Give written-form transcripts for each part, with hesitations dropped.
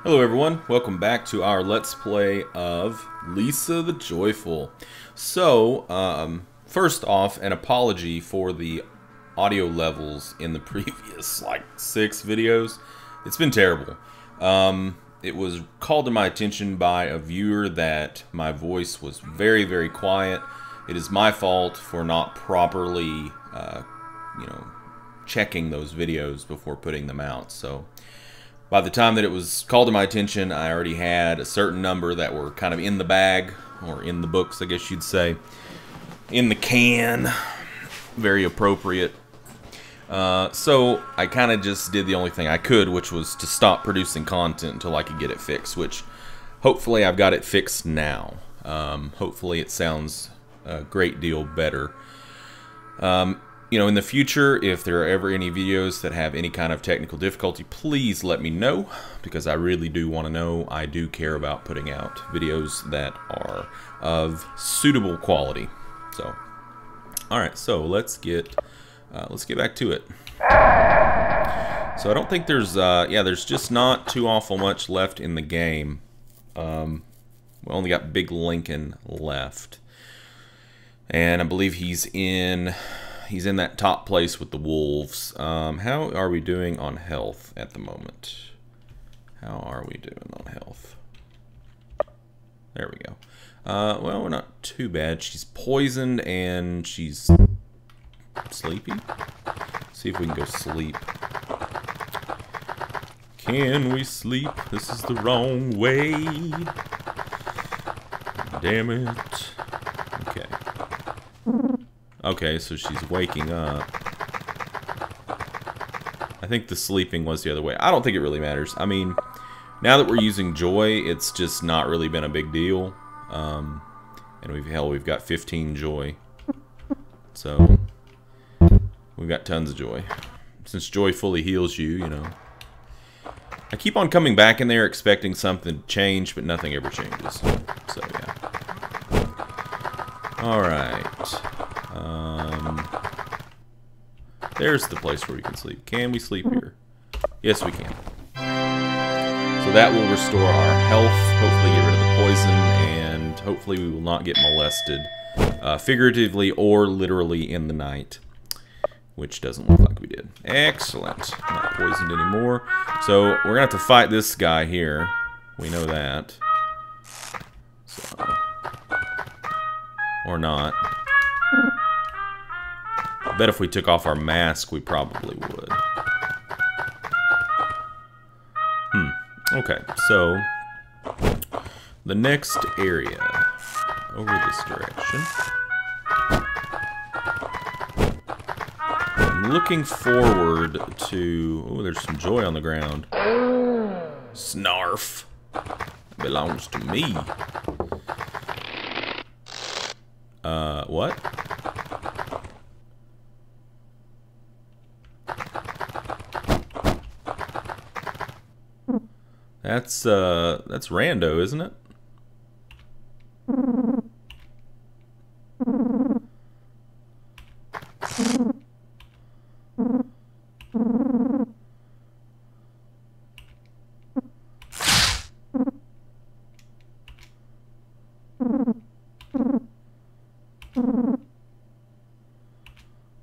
Hello everyone, welcome back to our Let's Play of Lisa the Joyful. First off, an apology for the audio levels in the previous, 6 videos. It's been terrible. It was called to my attention by a viewer that my voice was very, very quiet. It is my fault for not properly, checking those videos before putting them out, so... By the time that it was called to my attention, I already had a certain number that were kind of in the bag, or in the books, I guess you'd say. In the can. Very appropriate. So I kind of just did the only thing I could, which was to stop producing content until I could get it fixed, which hopefully I've got it fixed now. Hopefully it sounds a great deal better. In the future, if there are ever any videos that have any kind of technical difficulty, please let me know, because I really do want to know. I do care about putting out videos that are of suitable quality. So, all right, so let's get back to it. So I don't think there's just not too awful much left in the game. We only got Big Lincoln left, and I believe he's in that top place with the wolves. How are we doing on health at the moment? How are we doing on health? There we go. Well, we're not too bad. She's poisoned and she's sleepy. See if we can go sleep. Can we sleep? This is the wrong way. Damn it. Okay. Okay, so she's waking up. I think the sleeping was the other way. I don't think it really matters. I mean, now that we're using joy, it's just not really been a big deal. And we've got 15 joy. So, we've got tons of joy. Since joy fully heals you, I keep on coming back in there expecting something to change, but nothing ever changes. So, yeah. Alright. There's the place where we can sleep. Can we sleep here? Yes, we can. So that will restore our health, hopefully get rid of the poison, and hopefully we will not get molested, figuratively or literally in the night, which doesn't look like we did. Excellent. Not poisoned anymore. So we're going to have to fight this guy here. We know that. So. Or not. I bet if we took off our mask, we probably would. Okay, so the next area over this direction. I'm looking forward to... Oh, there's some joy on the ground. Snarf. Belongs to me. What? That's rando, isn't it?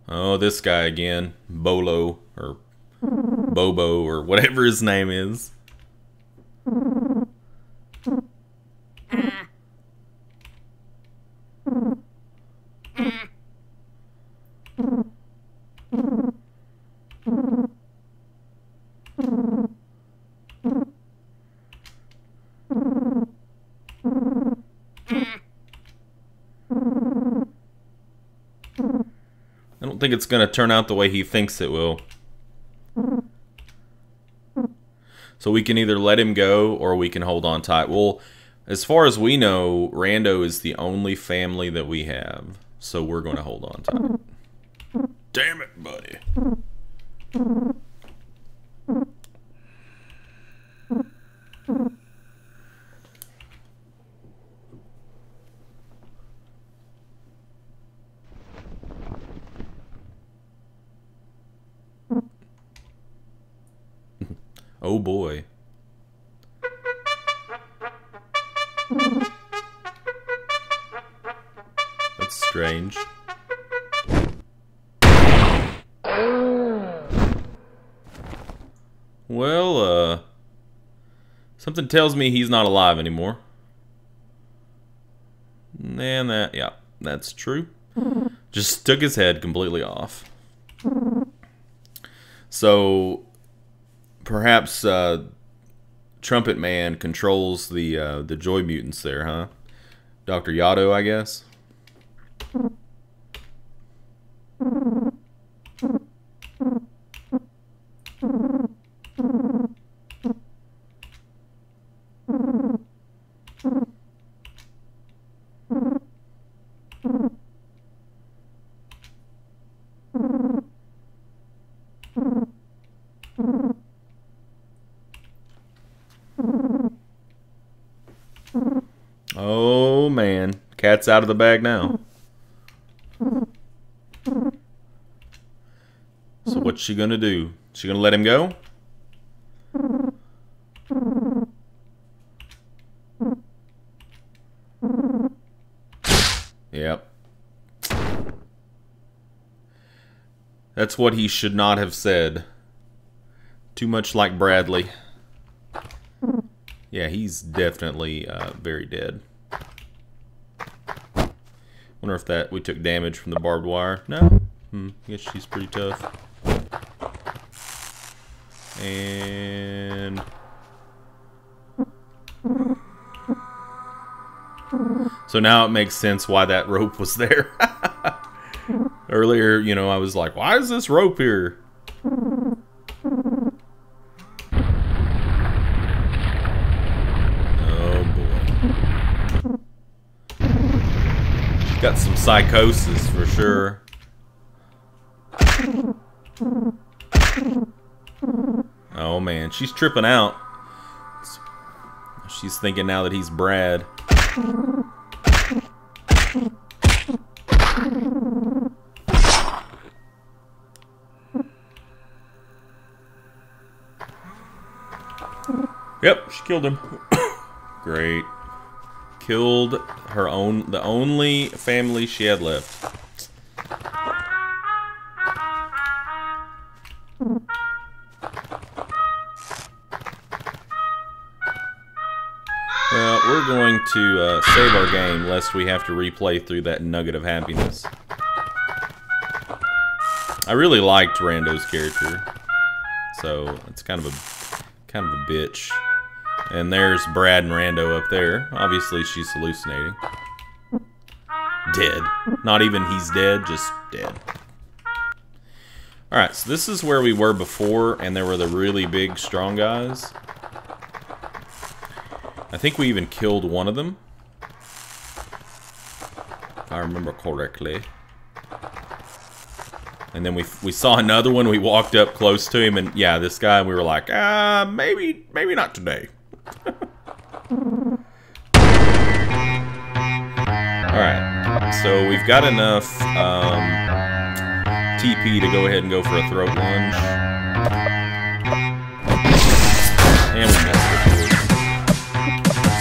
Oh, this guy again. Bolo, or Bobo, or whatever his name is. I don't think it's going to turn out the way he thinks it will. So we can either let him go or we can hold on tight. Well, as far as we know, Rando is the only family that we have. So we're going to hold on tight. Damn it, buddy. Oh boy. strange. Well, something tells me he's not alive anymore. And yeah, that's true. Just took his head completely off. So, perhaps Trumpet Man controls the Joy Mutants there, huh? Dr. Yado, I guess. Oh man, cat's out of the bag now. So what's she gonna do? She gonna let him go? Yep. That's what he should not have said. Too much like Bradley. Yeah, he's definitely very dead. Wonder if that we took damage from the barbed wire. No? I guess she's pretty tough. And so now it makes sense why that rope was there. Earlier, you know, I was like, why is this rope here? Got some psychosis for sure. Oh man, she's tripping out. She's thinking now that he's Brad. Yep, she killed him. Great. Killed the only family she had left. Well, we're going to save our game lest we have to replay through that nugget of happiness. I really liked Rando's character, so it's kind of a bitch. And there's Brad and Rando up there. Obviously, she's hallucinating. Dead. Not even he's dead, just dead. Alright, so this is where we were before, and there were the really big, strong guys. I think we even killed one of them, if I remember correctly. And then we saw another one, we walked up close to him, and yeah, this guy, we were like, maybe not today. Alright, so we've got enough TP to go ahead and go for a throat lunge. And we messed with it.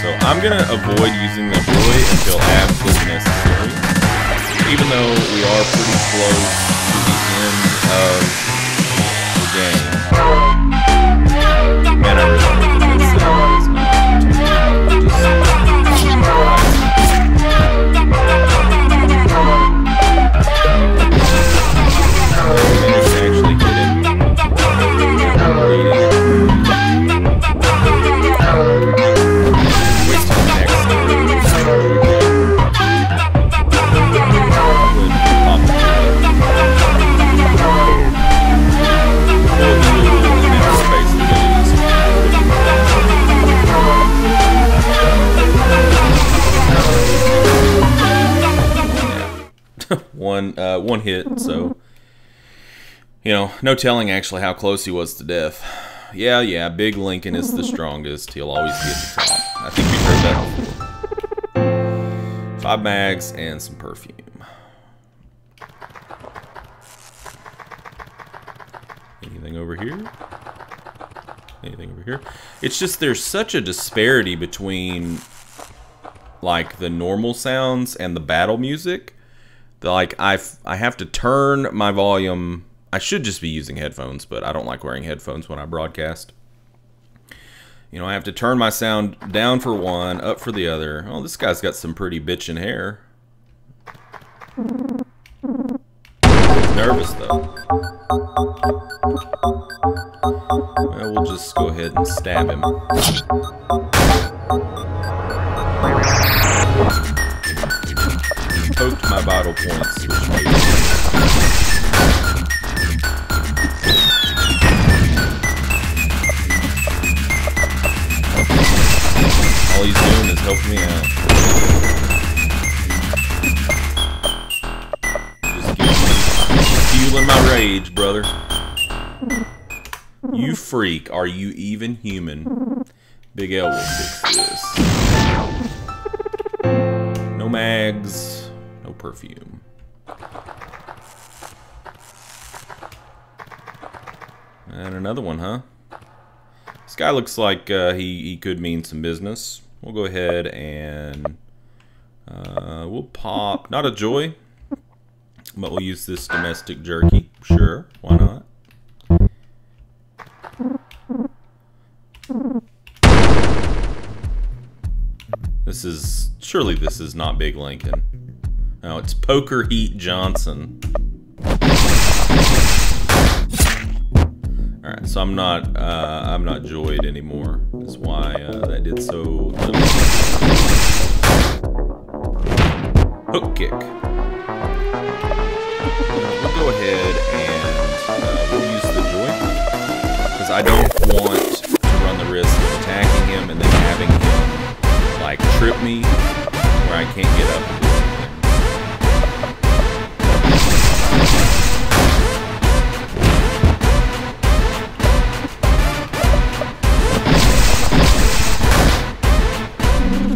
So I'm going to avoid using the Joy until absolutely necessary. Even though we are pretty close to the end of the game. Man, I really don't think that sound is not. Actually get it. One hit, so you know, no telling actually how close he was to death. Yeah, Big Lincoln is the strongest. He'll always be at the top. I think we've heard that before. 5 mags and some perfume. Anything over here? Anything over here? It's just there's such a disparity between like the normal sounds and the battle music. Like, I have to turn my volume. I should just be using headphones, but I don't like wearing headphones when I broadcast. You know, I have to turn my sound down for one, up for the other. Oh, this guy's got some pretty bitchin' hair. He's nervous, though. Well, we'll just go ahead and stab him. Poked my vital points, which made it. All he's doing is helping me out. Just fueling my rage, brother. You freak, are you even human? Big L will fix this. No mags, no perfume. And another one, huh? This guy looks like he could mean some business. We'll go ahead and we'll pop, not a joy, but we'll use this domestic jerky. Sure, why not? Surely this is not Big Lincoln. No, it's Poker Heat Johnson. Alright, so I'm not joyed anymore. That's why that did so little. Hook kick. We'll go ahead and we'll use the joy, because I don't want to run the risk of attacking him and then having him like trip me where I can't get up and do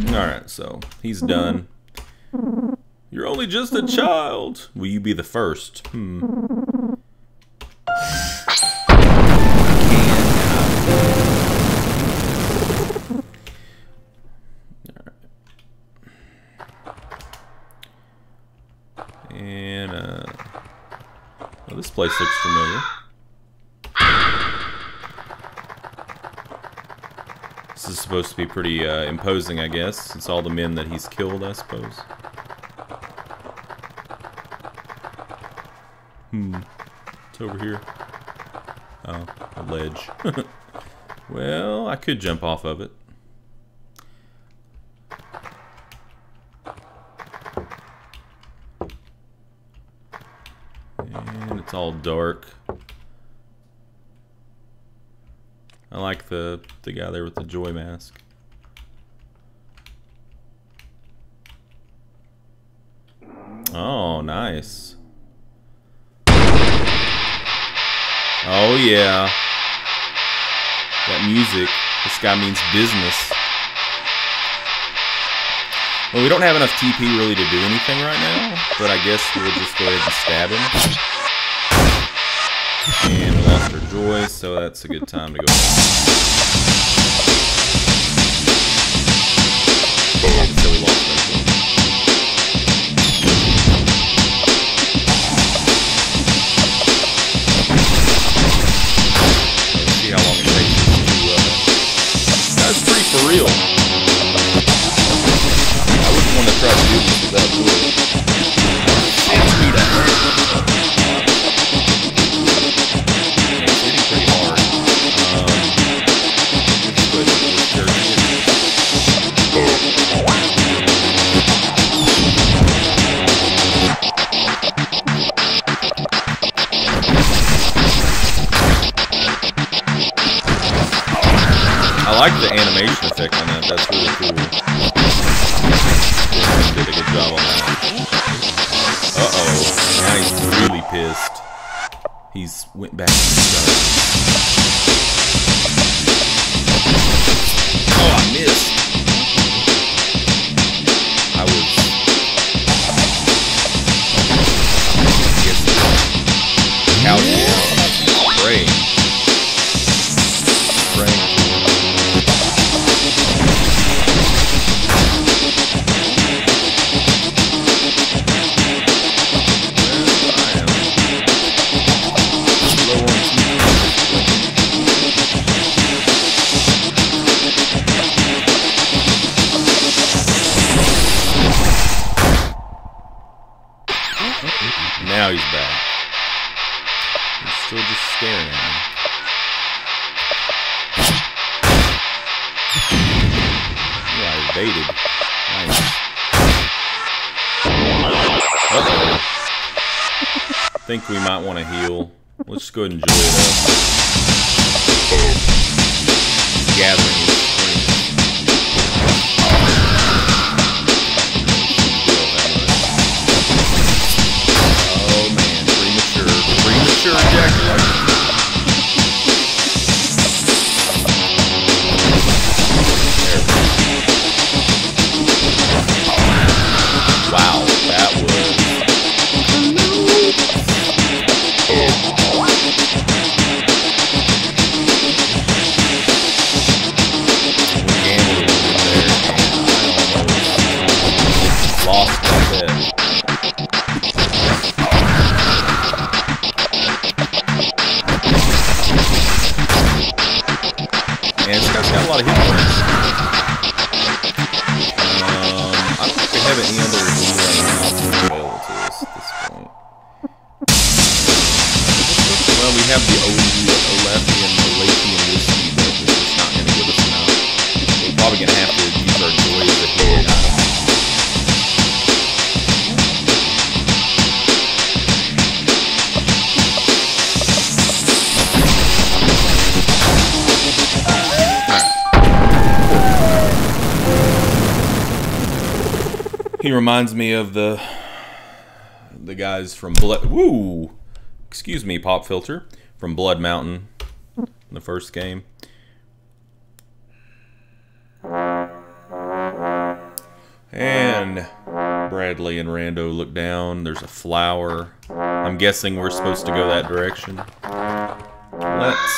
anything. Alright, so he's done. You're only just a child. Will you be the first? And well, this place looks familiar. This is supposed to be pretty imposing, I guess. It's all the men that he's killed, I suppose. It's over here. Oh, a ledge. Well, I could jump off of it. And it's all dark. I like the guy there with the joy mask. Oh, nice. Oh yeah. That music. This guy means business. Well, we don't have enough TP really to do anything right now, but I guess we'll just go ahead and stab him. And we lost our joy, so that's a good time to go. So we lost our joy. Let's see how long it takes to that's pretty for real. I wouldn't want to try to do this without doing it. It's hitting pretty hard. I like the animation effect on that. That's really cool. Did a good job on that. Uh-oh. Now he's really pissed. He's went back to the start. Oh, I missed. I was... I guess the couch down. Praying. baited. Nice. Uh-oh. I think we might want to heal. Let's just go ahead and enjoy it up. It's gathering its strength. Oh man, premature ejaculation. Wow, that was... Lost that bit. And this guy's got a lot of hit points. I don't think we have any other healing available to us at this point. Well, we have the Olathian whiskey, but it's just not going to give us enough. We're probably going to have to use our joy as a healing item. He reminds me of the guys from excuse me, Pop Filter, from Blood Mountain in the first game. And Bradley and Rando look down. There's a flower. I'm guessing we're supposed to go that direction. Let's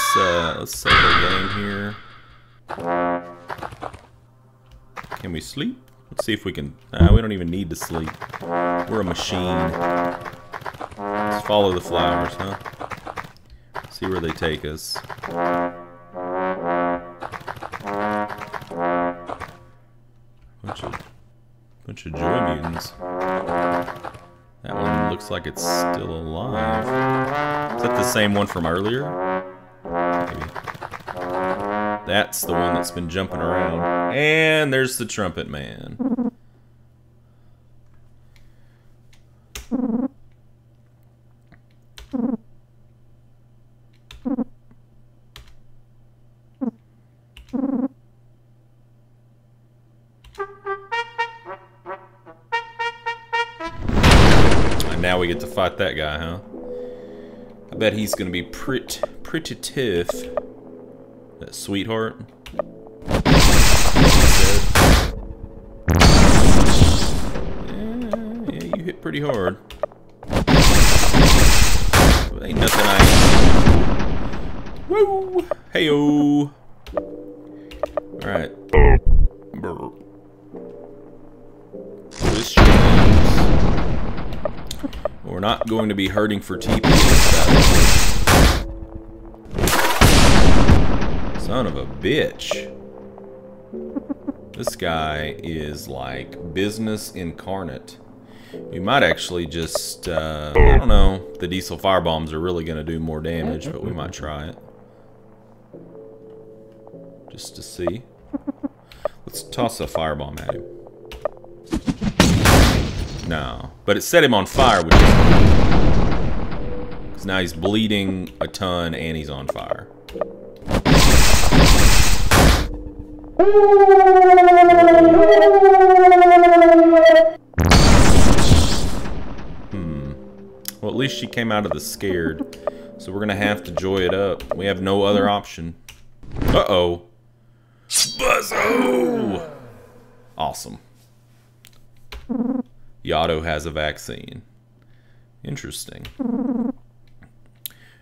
save the game here. Can we sleep? Let's see if we can... Nah, we don't even need to sleep. We're a machine. Let's follow the flowers, huh? See where they take us. Bunch of joy mutants. That one looks like it's still alive. Is that the same one from earlier? Maybe. That's the one that's been jumping around. And there's the trumpet man. And now we get to fight that guy, huh? I bet he's gonna be pretty tough. That sweetheart. Yeah, you hit pretty hard. Well, ain't nothing I... Woo! Hey-o! Alright. We're not going to be hurting for TP this battle. Son of a bitch. This guy is like business incarnate. We might actually just, I don't know, the diesel firebombs are really going to do more damage, but we might try it. Just to see. Let's toss a firebomb at him. No, but it set him on fire, which is because now he's bleeding a ton and he's on fire. Well, at least she came out of the scared, so we're gonna have to joy it up. We have no other option. Uh-oh. Buzzo! Awesome. Yato has a vaccine. Interesting.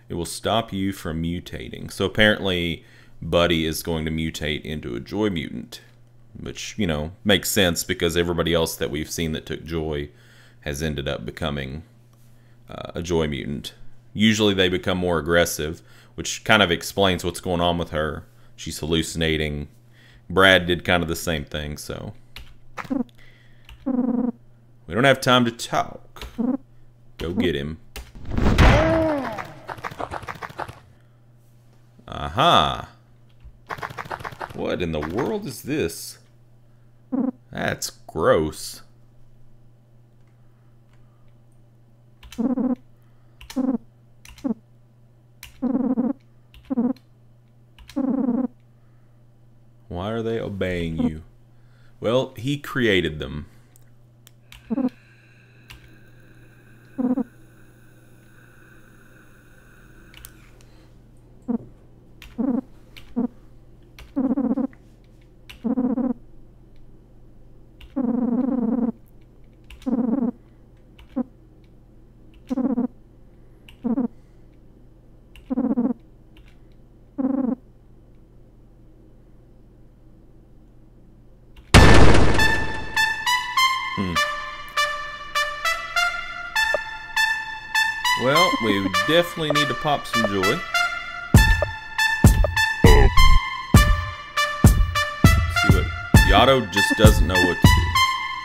It will stop you from mutating. So apparently Buddy is going to mutate into a Joy mutant, which, you know, makes sense because everybody else that we've seen that took Joy has ended up becoming a Joy mutant. Usually they become more aggressive, which kind of explains what's going on with her. She's hallucinating. Brad did kind of the same thing, so... We don't have time to talk. Go get him. Aha. What in the world is this? That's gross. Why are they obeying you? Well, he created them. Well, we definitely need to pop some joy. See what Yato just doesn't know what to do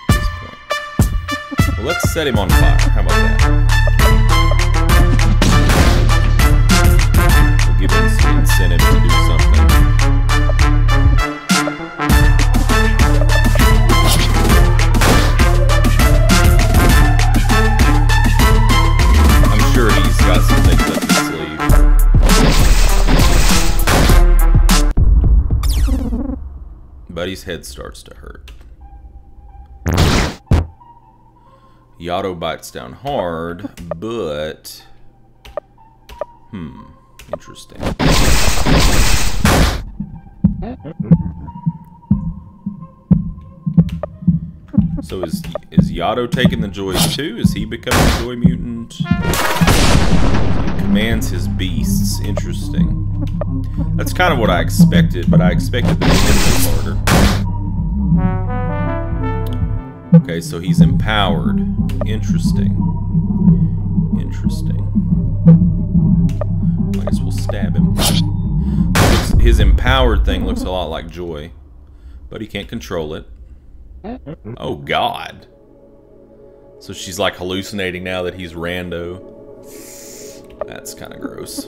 at this point. Well, let's set him on fire. How about that? We'll give him some incentive to do something. Got some things up his sleeve. Buddy's head starts to hurt. Yato bites down hard, but... interesting. So is Yato taking the joys too? Is he becoming a joy mutant? He commands his beasts. Interesting. That's kind of what I expected, but I expected them to get a little harder. Okay, so he's empowered. Interesting. Interesting. I guess we'll stab him. His empowered thing looks a lot like joy, but he can't control it. Oh God. So she's like hallucinating now that he's rando. That's kind of gross.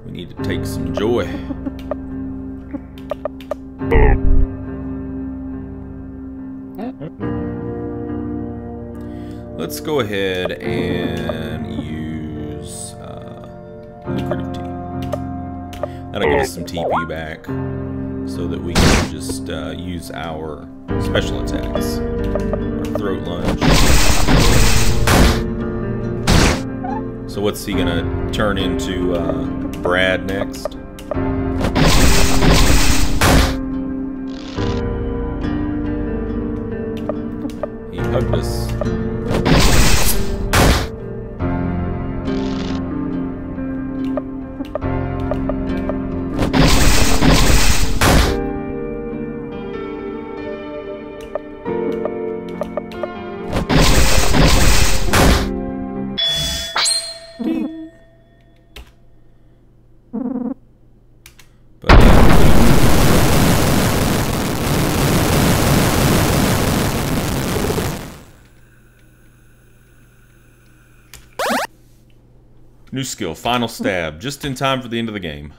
We need to take some joy. Let's go ahead and use lucrative tea. That'll give us some TP back so that we can just use our special attacks. Our throat lunge. So what's he gonna turn into Brad next? He hugged us. New skill, final stab, just in time for the end of the game.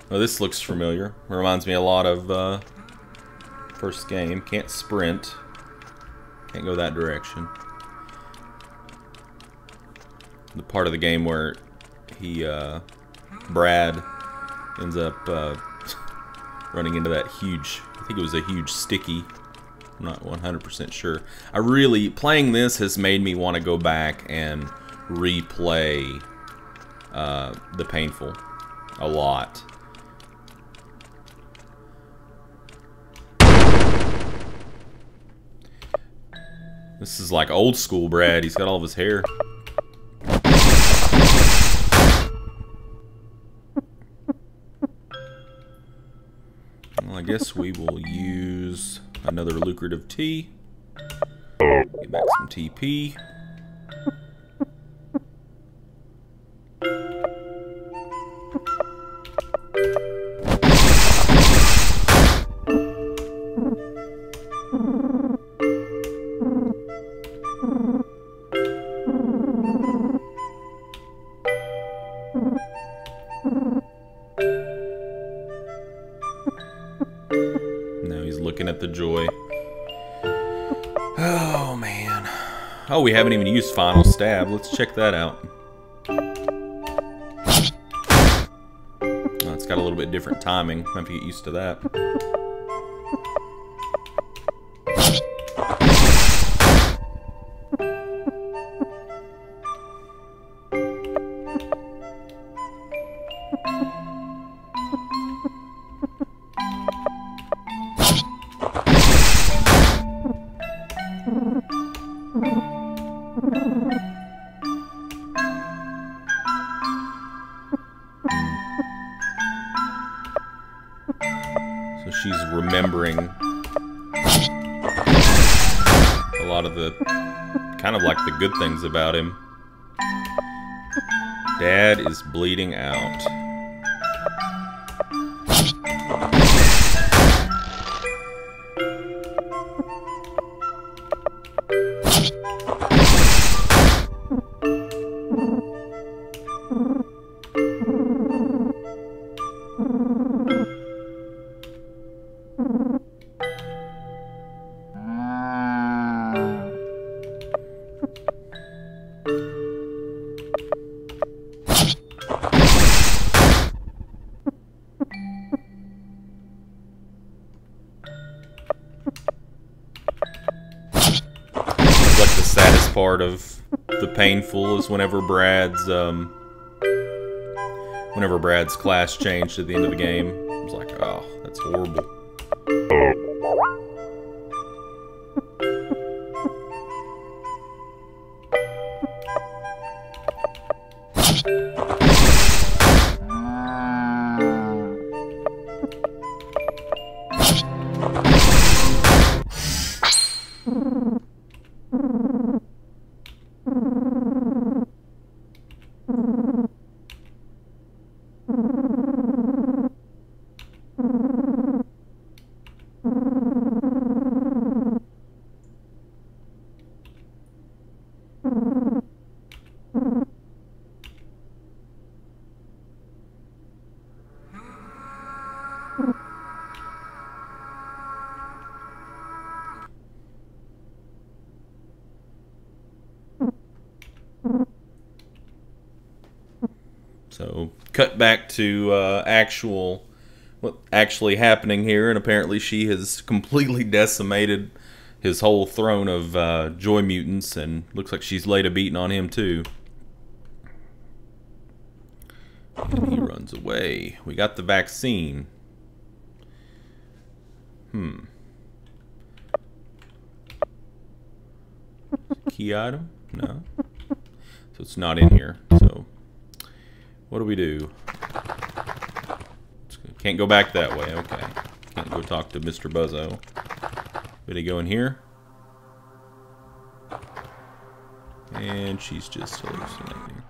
Oh, this looks familiar. Reminds me a lot of first game. Can't sprint. Can't go that direction. The part of the game where he, Brad, ends up running into that huge, I think it was a huge sticky. I'm not 100% sure. Playing this has made me want to go back and replay the Painful a lot. This is like old school Brad. He's got all of his hair. Well, I guess we will use another lucrative tea. Get back some TP. Joy. Oh, man. Oh, we haven't even used Final Stab. Let's check that out. Oh, it's got a little bit different timing. I have to get used to that. So she's remembering a lot of the, kind of like the good things about him. Dad is bleeding out. Part of the painful is whenever Brad's class changed at the end of the game. I was like, oh, that's horrible. So, cut back to what's actually happening here, and apparently she has completely decimated his whole throne of Joy mutants, and looks like she's laid a beating on him too. And he runs away. We got the vaccine. Key item? No. So it's not in here. So what do we do? Can't go back that way. Okay. Can't go talk to Mr. Buzzo. Did he go in here? And she's just hallucinating.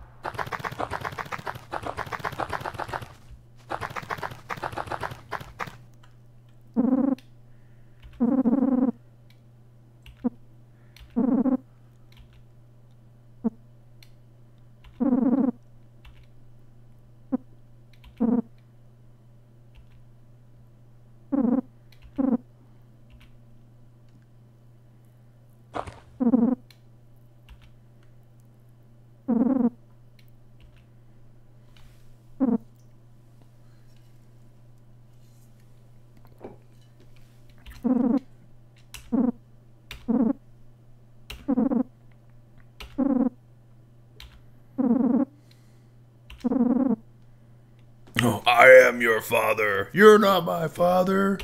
Oh, I am your father. You're not my father.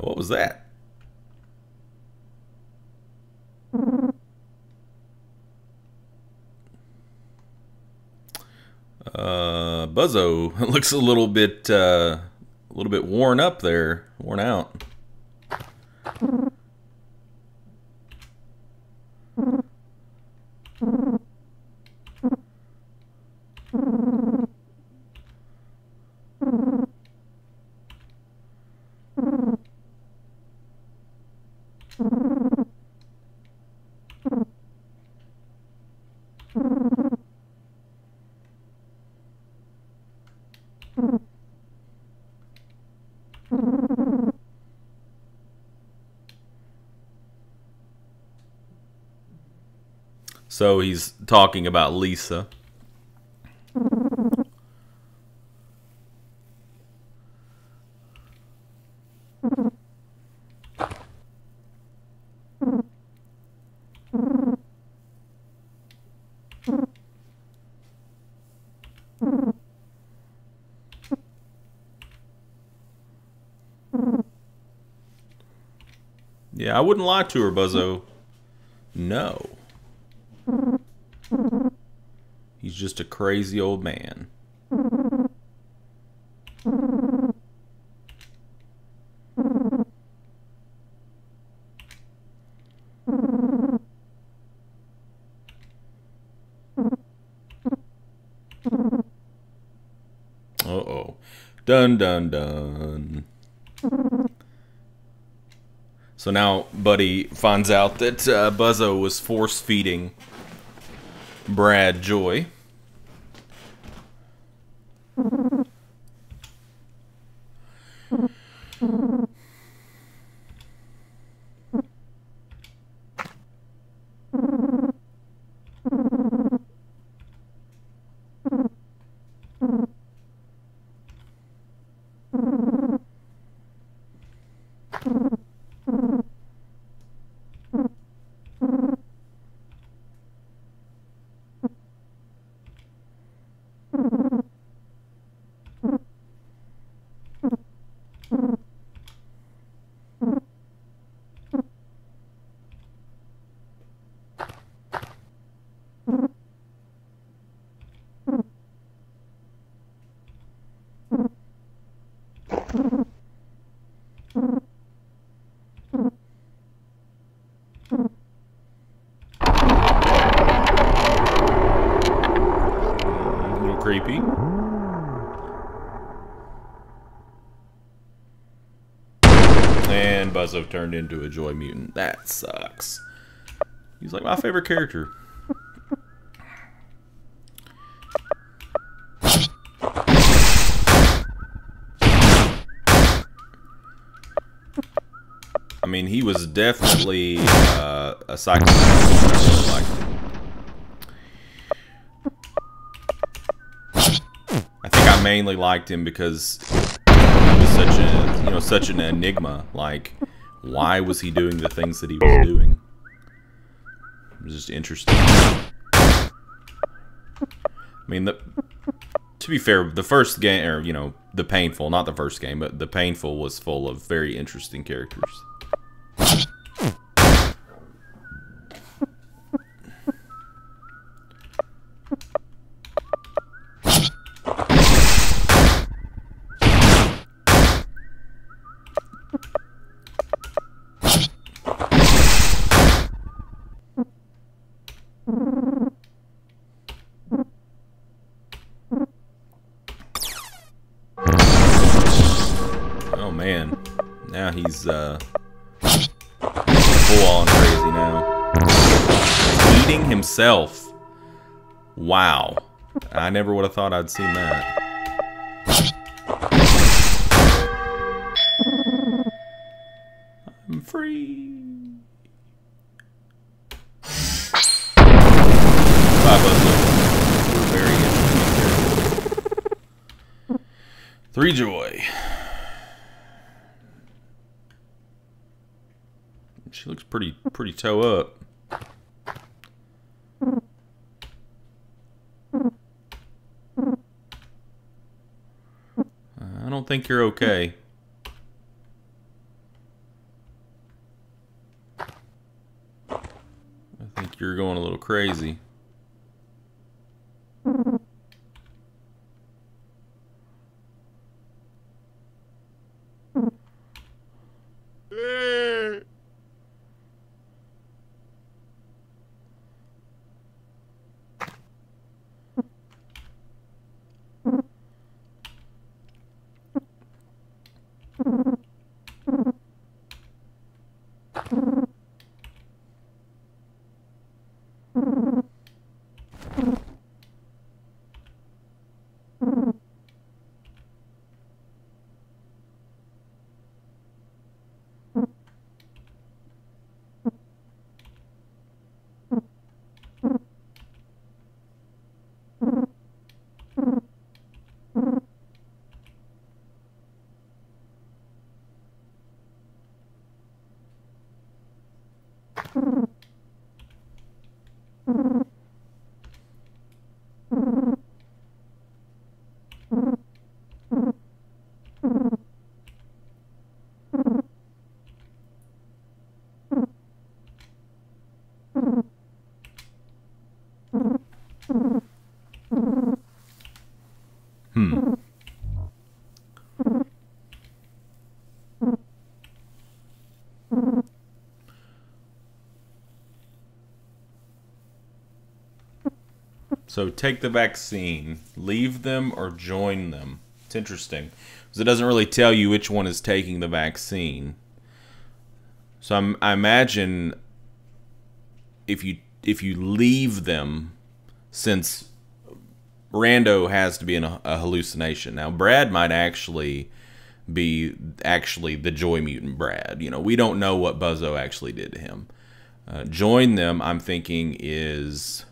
What was that? Buzzo looks a little bit worn up there, worn out. So he's talking about Lisa. Yeah, I wouldn't lie to her, Buzzo. No. He's just a crazy old man. Uh-oh. Dun, dun, dun. So now Buddy finds out that Buzzo was force-feeding Brad joy. A little creepy. And Buzzo turned into a joy mutant. That sucks. He's like my favorite character. I mean, he was definitely a psychopath. I really liked him. I think I mainly liked him because he was such a, you know, such an enigma. Like, why was he doing the things that he was doing? It was just interesting. I mean, to be fair, the first game, or, you know, The Painful, not the first game, but The Painful was full of very interesting characters. Oh man, now he's full on crazy now. Eating himself. Wow, I never would have thought I'd seen that. I'm free. Bye, Buzzo. We're very interesting. 3 joy. She looks pretty toe up. I don't think you're okay. I think you're going a little crazy. So take the vaccine, leave them, or join them. It's interesting because it doesn't really tell you which one is taking the vaccine. So I imagine if you leave them, since Rando has to be in a hallucination. Now Brad might actually be the Joy Mutant Brad. You know, we don't know what Buzzo actually did to him. Join them, I'm thinking, is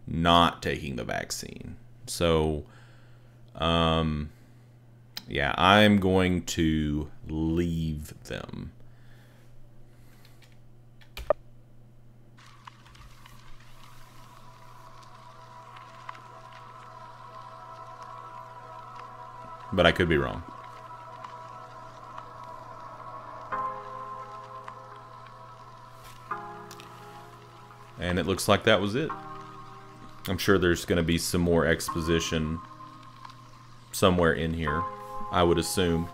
not taking the vaccine. So, yeah, I'm going to leave them. But I could be wrong. And it looks like that was it. I'm sure there's going to be some more exposition somewhere in here, I would assume.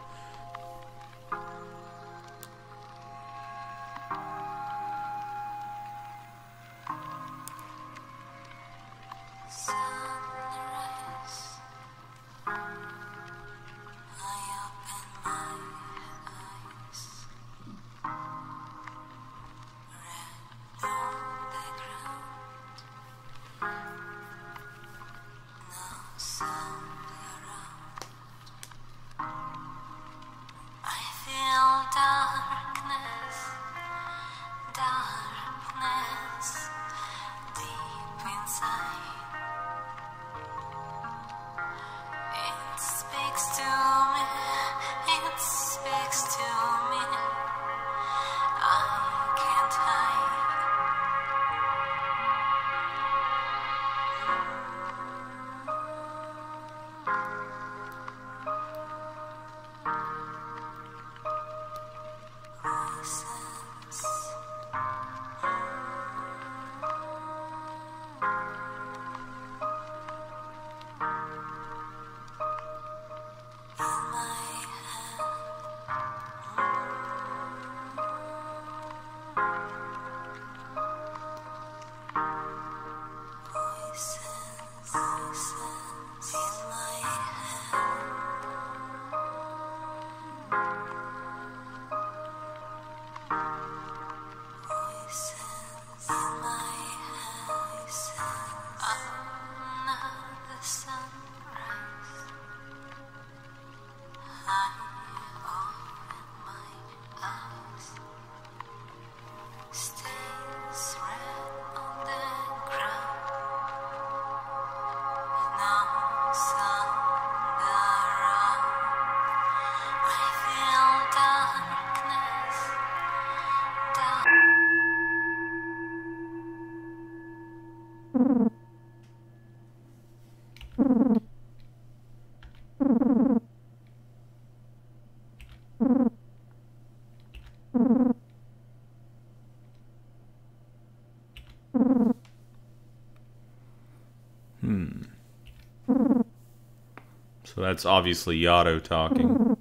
So that's obviously Yato talking.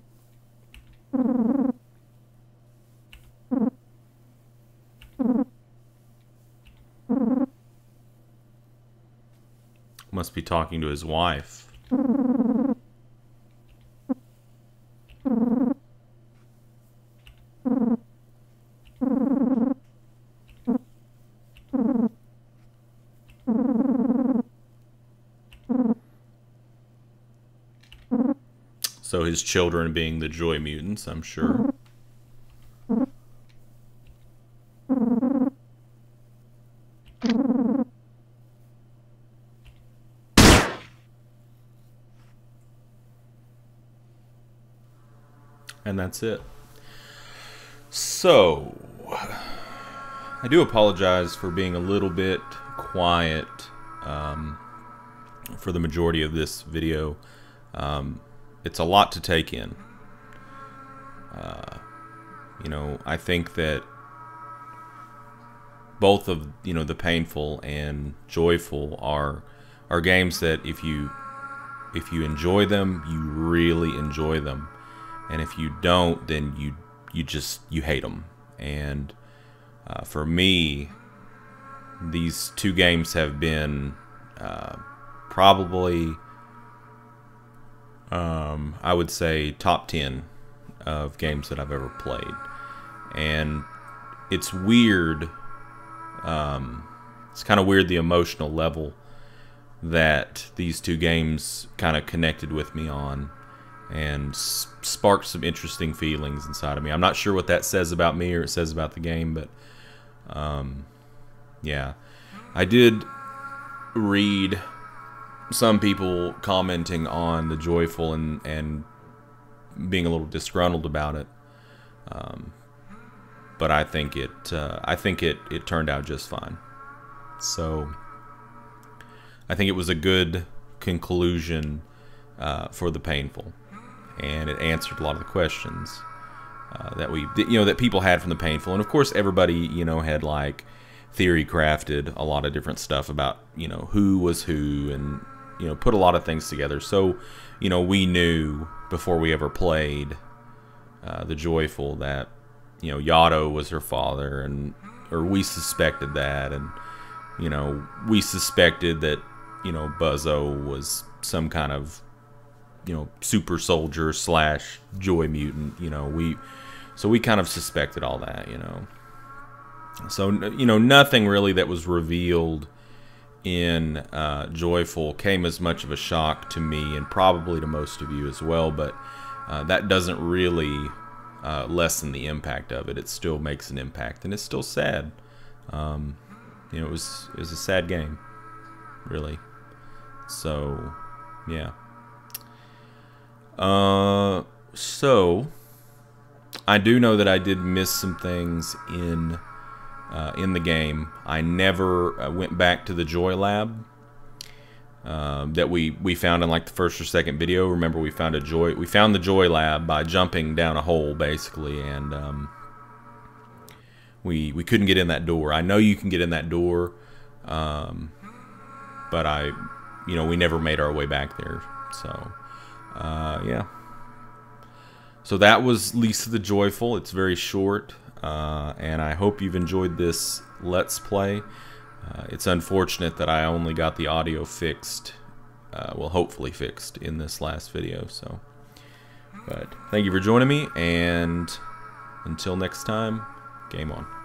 Must be talking to his wife. So his children being the Joy Mutants, I'm sure. And that's it. So, I do apologize for being a little bit quiet for the majority of this video. It's a lot to take in. You know, I think that both of, you know, the painful and joyful are games that if you if you enjoy them, you really enjoy them, and if you don't, then you hate them. And for me, these two games have been probably, I would say, top 10 of games that I've ever played. And it's weird. It's kind of weird, the emotional level that these two games kind of connected with me on, and sparked some interesting feelings inside of me. I'm not sure what that says about me or it says about the game, but yeah. I did read some people commenting on the Joyful and being a little disgruntled about it, but I think it turned out just fine. So I think it was a good conclusion for the Painful, and it answered a lot of the questions that people had from the Painful. And of course, everybody had like theory crafted a lot of different stuff about who was who, and put a lot of things together. So we knew before we ever played the Joyful that Yato was her father, or we suspected that, and we suspected that Buzzo was some kind of super soldier / joy mutant. So we kind of suspected all that. So nothing really that was revealed in Joyful came as much of a shock to me, and probably to most of you as well. But that doesn't really lessen the impact of it. It still makes an impact, and it's still sad. It was a sad game, really. So yeah. So I do know that I did miss some things in the game. I never went back to the Joy Lab that we found in like the first or second video. Remember, we found the Joy Lab by jumping down a hole, basically, and we couldn't get in that door. I know you can get in that door, but we never made our way back there. So yeah. So that was Lisa the Joyful. It's very short, and I hope you've enjoyed this Let's Play. It's unfortunate that I only got the audio fixed, well, hopefully fixed, in this last video. So, but thank you for joining me, and until next time, game on.